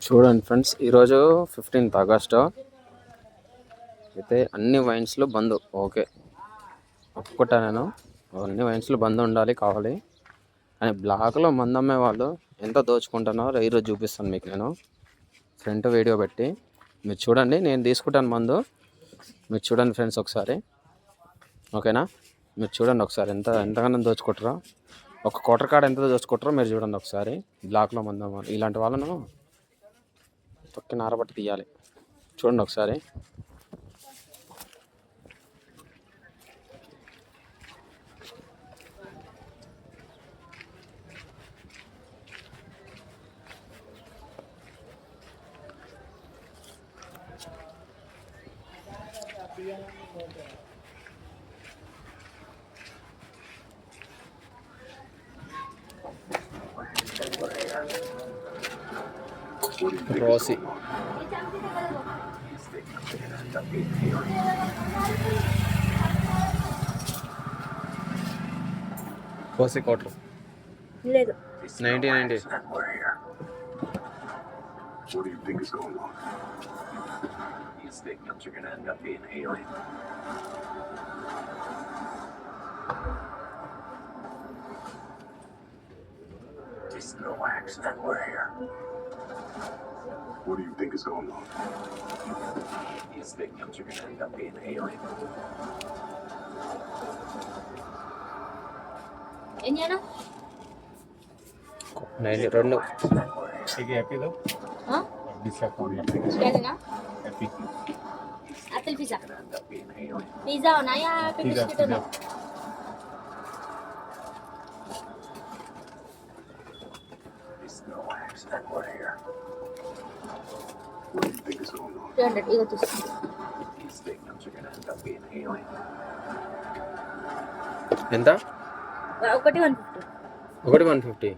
చూడండి ఫ్రెండ్స్, ఈరోజు 15th August అయితే అన్ని వైన్స్లు బంద్. ఓకే, ఒప్పుకుంటా నేను. అన్ని వైన్స్లు బంద్ ఉండాలి కావాలి అని బ్లాక్లో మందు అమ్మే వాళ్ళు ఎంత దోచుకుంటున్నారో ఈరోజు చూపిస్తాను మీకు. నేను ఫ్రంట్ వీడియో పెట్టి మీరు చూడండి. నేను తీసుకుంటాను మందు, మీరు చూడండి ఫ్రెండ్స్ ఒకసారి. ఓకేనా, మీరు చూడండి ఒకసారి ఎంతగానో దోచుకుంటారో. ఒక క్వార్టర్ కార్డ్ ఎంత దోచుకుంటారో మీరు చూడండి ఒకసారి. బ్లాక్లో మందు అమ్మాలి ఇలాంటి వాళ్ళను తొక్కి నారబట్టి తీయాలి. చూడండి ఒకసారి. రోసి కోసి క్వార్టర్ లేదు 1990. What do you think is going on? These victims are going to end up being alien. It's no accident we're here. What do you think is going on? These victims are going to end up being alien. Enyana? 92. ठीक है happy दो हाँ? डिस्का कौन है क्या देना? Happy Apple pizza pizza होना या हैप्पी पिज़्ज़ा बिस्किट होना? It's no accident we're here. What do you think is going on? 300 ఇగో తీసుకో. These victims are going to end up being alien. ఎంత? ఒకటి 150. ఒకటి 150.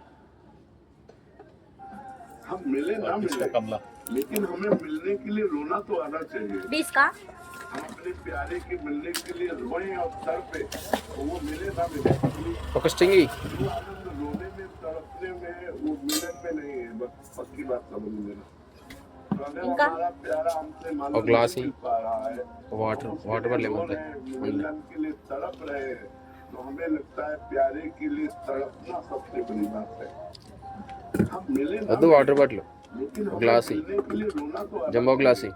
हम मिले ना डिस्का मिले, कमला लेकिन हमें मिलने के लिए रोना तो आना चाहिए। 20 का? हम अपने प्यारे के मिलने के लिए रोए और सर पे, तो वो मिले ना मिले, ఒక స్టింగి. वो आनंद रोने में तड़पने में वो मिलन में नहीं है। बस पक्की बात समझ लेना। तो अगर इनका? हमारा प्यारा हमसे और मालूम ग्लास नहीं ही। मिल पा रहा है, वाटर हम लेमन रो रहे हैं, मिलन के लिए तड़प रहे हैं, तो हमें लगता है प्यारे के लिए तड़पना सबसे बड़ी बात है। हम मिले ना వద్దు, వాటర్ బాటిల్ लेकिन हमें ग्लास ही। मिलने के लिए रोना तो आना जंबो ग्लास ही.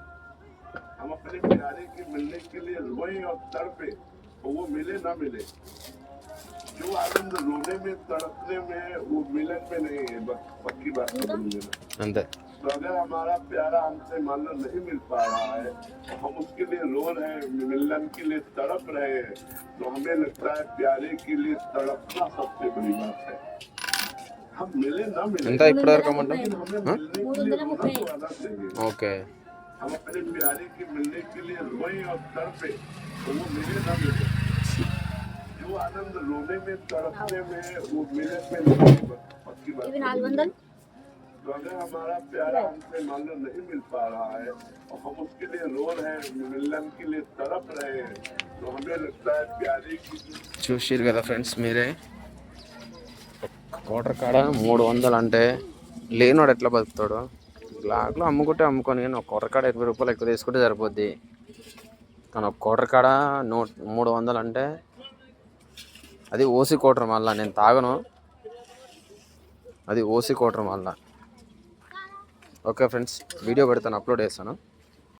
हम अपने प्यारे के मिलने के लिए रोए और तड़पे, तो वो मिले ना मिले, जो आनंद रोने में तड़पने में वो मिलन में नहीं है। बस पक्की बात समझ लेना। అంతే. तो अगर हमारा प्यारा हमसे मान लो नहीं मिल पा रहा है, तो हम उसके लिए रो रहे हैं, मिलन के लिए तड़प रहे हैं, तो हमें लगता है प्यारे के लिए तड़पना सबसे बड़ी बात है। हम मिले ना मिले, ఎంత ఇప్పుడు వరకు అమౌంట్? लेकिन हमें मिलने के लिए रोना तो आना चाहिए। ఓకే. हम अपने प्यारे के मिलने के लिए रोए और तड़पे, तो वो मिले ना मिले, जो आनंद रोने में तड़पने में वो मिलन में नहीं है। बस पक्की बात ఇవి समझ 400. तो अगर हमारा प्यारा हमसे मान लो नहीं मिल पा रहा है और हम उसके लिए रो रहे हैं, मिलन के लिए तड़प रहे हैं, तो हमें लगता है प्यारे की చూసిరు కదా ఫ్రెండ్స్ మీరే. క్వార్టర్ కాడ 300 అంటే లేనివాడు ఎట్లా బతుకుతాడు? బ్లాక్లో అమ్ముకుంటే అమ్ముకొని, కానీ ఒక క్వార్టర్ కాడ 20 రూపాయలు ఎక్కువ తీసుకుంటే సరిపోద్ది. కానీ ఒక క్వార్టర్ కాడ 300 అంటే అది ఓసీ క్వార్టర్. మళ్ళీ నేను తాగను, అది ఓసీ క్వార్టర్ మళ్ళీ. ఓకే ఫ్రెండ్స్, వీడియో పెడతాను, అప్లోడ్ చేస్తాను.